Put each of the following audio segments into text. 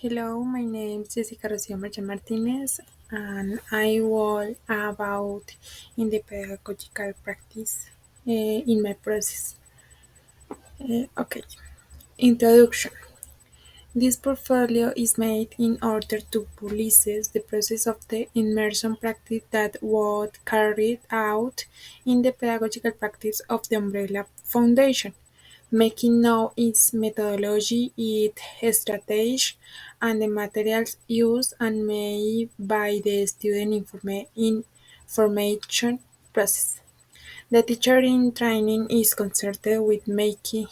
Hello, my name is Jessica Rocio Marcha Martinez, and I will about in the pedagogical practice in my process. Okay, introduction. This portfolio is made in order to publicize the process of the immersion practice that was carried out in the pedagogical practice of the Umbrella Foundation, making known its methodology, its strategy, and the materials used and made by the student information process. The teacher in training is concerned with making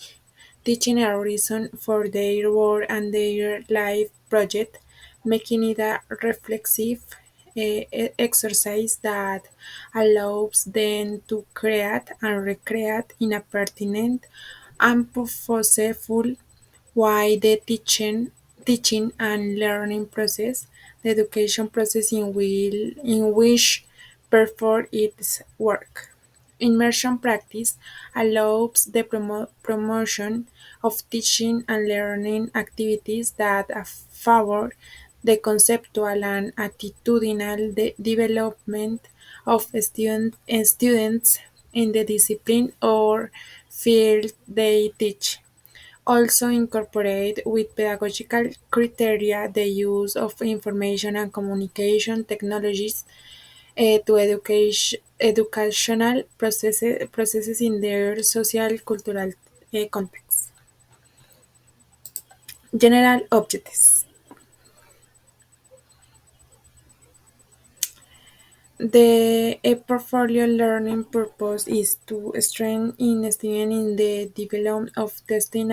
teaching a reason for their work and their life project, making it a reflexive exercise that allows them to create and recreate in a pertinent and purposeful way the teaching and learning process, the education process in which perform its work. Immersion practice allows the promotion of teaching and learning activities that favor the conceptual and attitudinal development of students in the discipline or field they teach. Also incorporate with pedagogical criteria the use of information and communication technologies to educational processes in their social cultural context. General objectives. The portfolio learning purpose is to strengthen students in the development of testing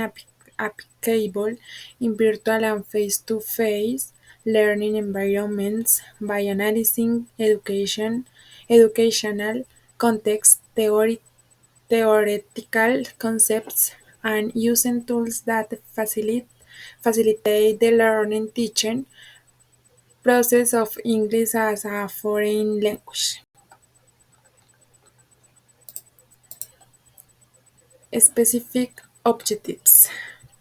applicable in virtual and face-to-face learning environments by analyzing educational context, theoretical concepts, and using tools that facilitate the learning teaching process of English as a foreign language. Specific objectives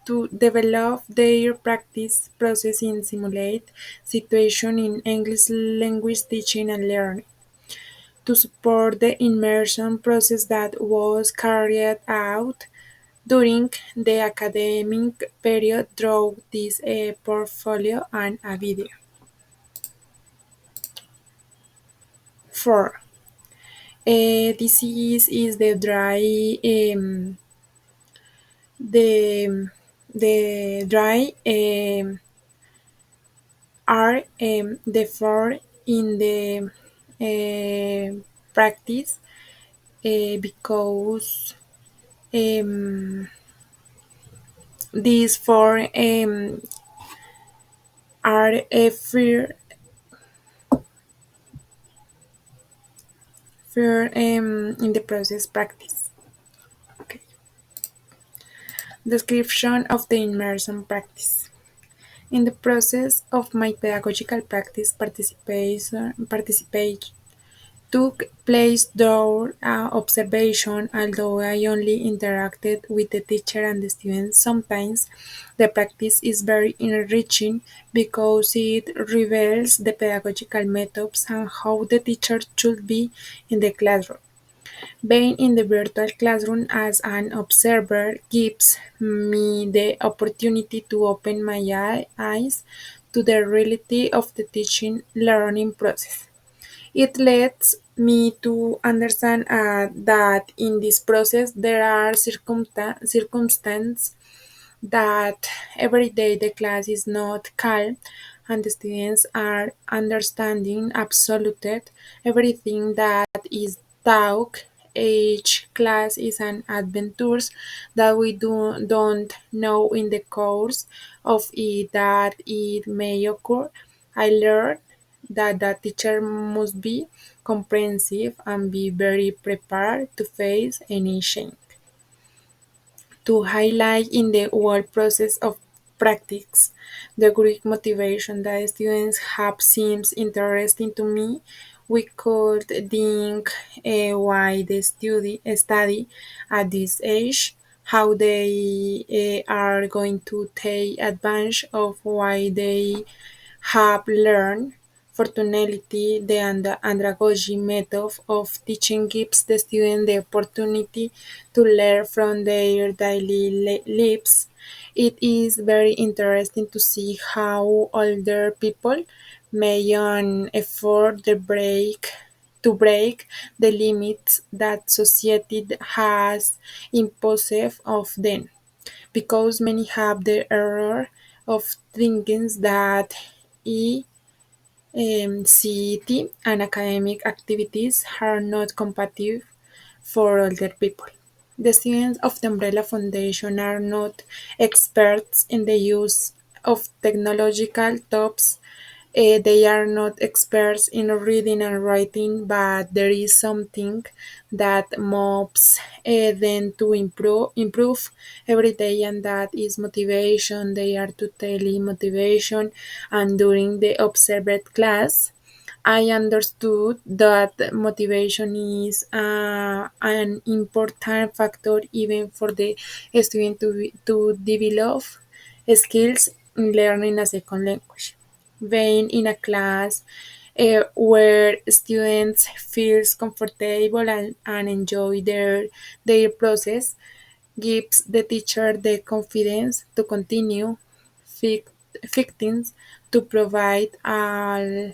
to develop their practice process in simulate situation in English language teaching and learning, to support the immersion process that was carried out during the academic period through this portfolio and a video. 4. This is the dry the dry are the four in the practice because these four are fear in the process practice. Okay. Description of the immersion practice. In the process of my pedagogical practice, participate took place through observation, although I only interacted with the teacher and the students. Sometimes the practice is very enriching because it reveals the pedagogical methods and how the teacher should be in the classroom. Being in the virtual classroom as an observer gives me the opportunity to open my eyes to the reality of the teaching learning process. It lets me to understand that in this process there are circumstances that every day the class is not calm and the students are understanding absolute everything that is taught. Each class is an adventure that we don't know in the course of it that it may occur. I learned that the teacher must be comprehensive and be very prepared to face any change. To highlight in the whole process of practice the great motivation that students have seems interesting to me. We could think why the study at this age how they are going to take advantage of why they have learned. Fortunately, the andragogy method of teaching gives the student the opportunity to learn from their daily lives. It is very interesting to see how older people may an effort to break the limits that society has imposed of them, because many have the error of thinking that CET and academic activities are not compatible for older people. The students of the Umbrella Foundation are not experts in the use of technological tools. They are not experts in reading and writing, but there is something that moves them to improve every day, and that is motivation. They are totally motivation, and during the observed class, I understood that motivation is an important factor even for the student to develop skills in learning a second language. Being in a class where students feel comfortable and enjoy their process gives the teacher the confidence to continue fic- fictings to provide all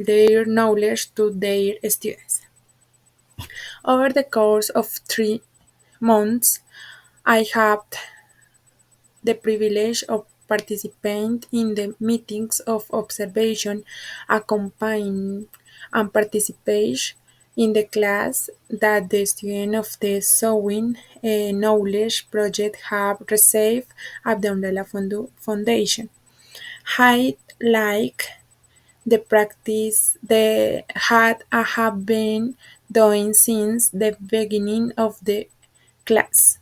their knowledge to their students. Over the course of 3 months, I had the privilege of participating in the meetings of observation, accompanying and participation in the class that the students of the Sewing Knowledge Project have received at the Umbrella Foundation. I like the practice they had I have been doing since the beginning of the class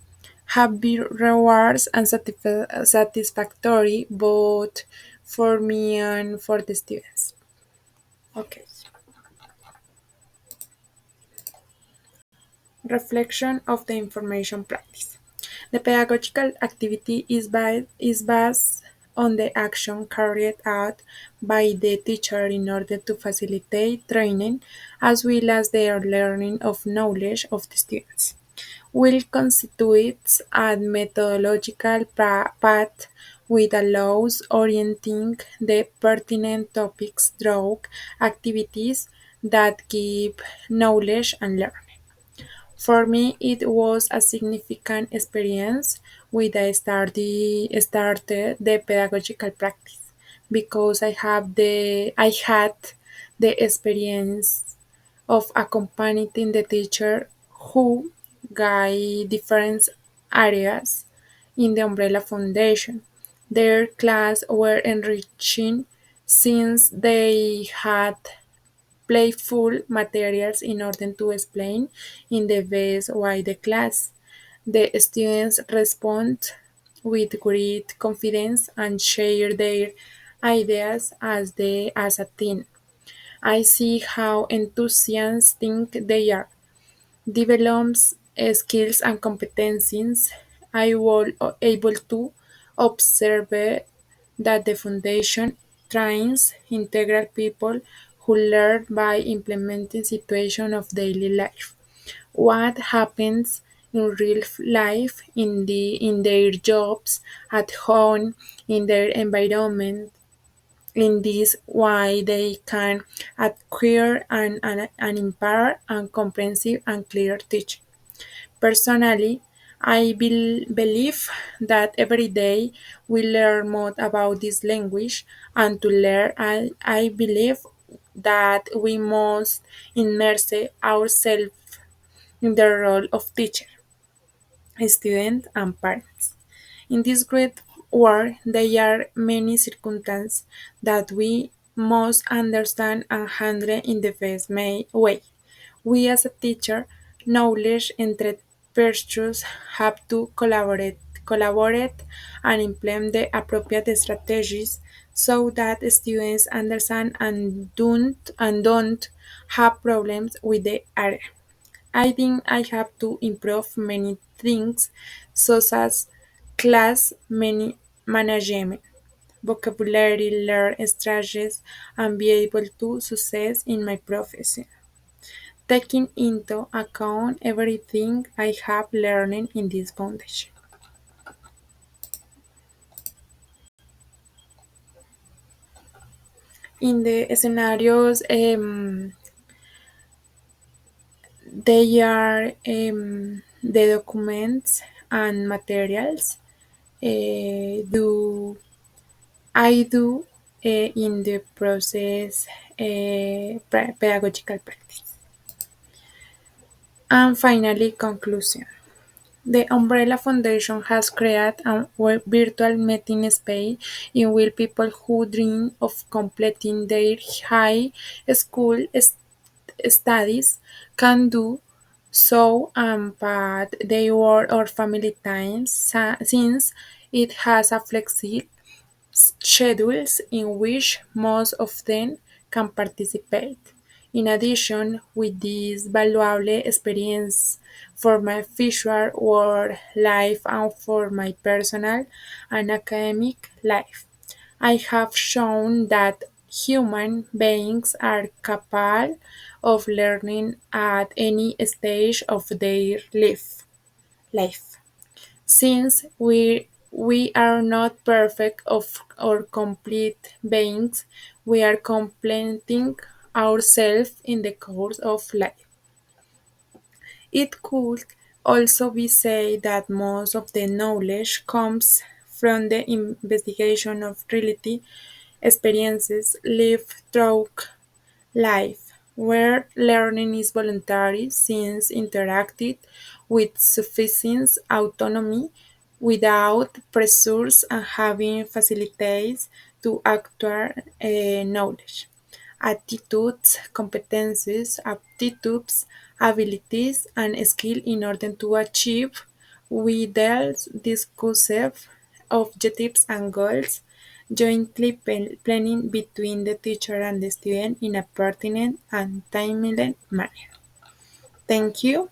have been rewards and satisfactory both for me and for the students. Okay. Reflection of the information practice. The pedagogical activity is based on the action carried out by the teacher in order to facilitate training as well as their learning of knowledge of the students. Will constitutes a methodological path which allows orienting the pertinent topics through activities that give knowledge and learning. For me, it was a significant experience with started the pedagogical practice because I had the experience of accompanying the teacher who guide different areas in the Umbrella Foundation. Their class were enriching since they had playful materials in order to explain in the best way the class. The students respond with great confidence and share their ideas as a team. I see how enthusiastic they are, develops skills and competencies. I was able to observe that the foundation trains integral people who learn by implementing situations of daily life. What happens in real life in their jobs, at home, in their environment, in this way they can acquire an impaired and comprehensive and clear teaching. Personally, I believe that every day we learn more about this language, and to learn, I believe that we must immerse ourselves in the role of teacher, student, and parents. In this great world, there are many circumstances that we must understand and handle in the best way. We as a teacher, knowledge entre pursues have to collaborate and implement the appropriate strategies so that students understand and don't have problems with the area. I think I have to improve many things such as management, vocabulary, learn strategies, and be able to success in my profession, taking into account everything I have learned in this foundation. In the scenarios, they are the documents and materials do I do in the process pedagogical practice. And finally, conclusion. The Umbrella Foundation has created a virtual meeting space in which people who dream of completing their high school studies can do so and but their work or family times since it has a flexible schedules in which most of them can participate. In addition, with this valuable experience for my future work life and for my personal and academic life, I have shown that human beings are capable of learning at any stage of their life. Since we are not perfect or complete beings, we are completing ourselves in the course of life. It could also be said that most of the knowledge comes from the investigation of reality experiences lived through life, where learning is voluntary since interacted with sufficient autonomy without pressures and having facilities to acquire knowledge, attitudes, competencies, aptitudes, abilities, and skill in order to achieve without discursive objectives and goals, jointly planning between the teacher and the student in a pertinent and timely manner. Thank you.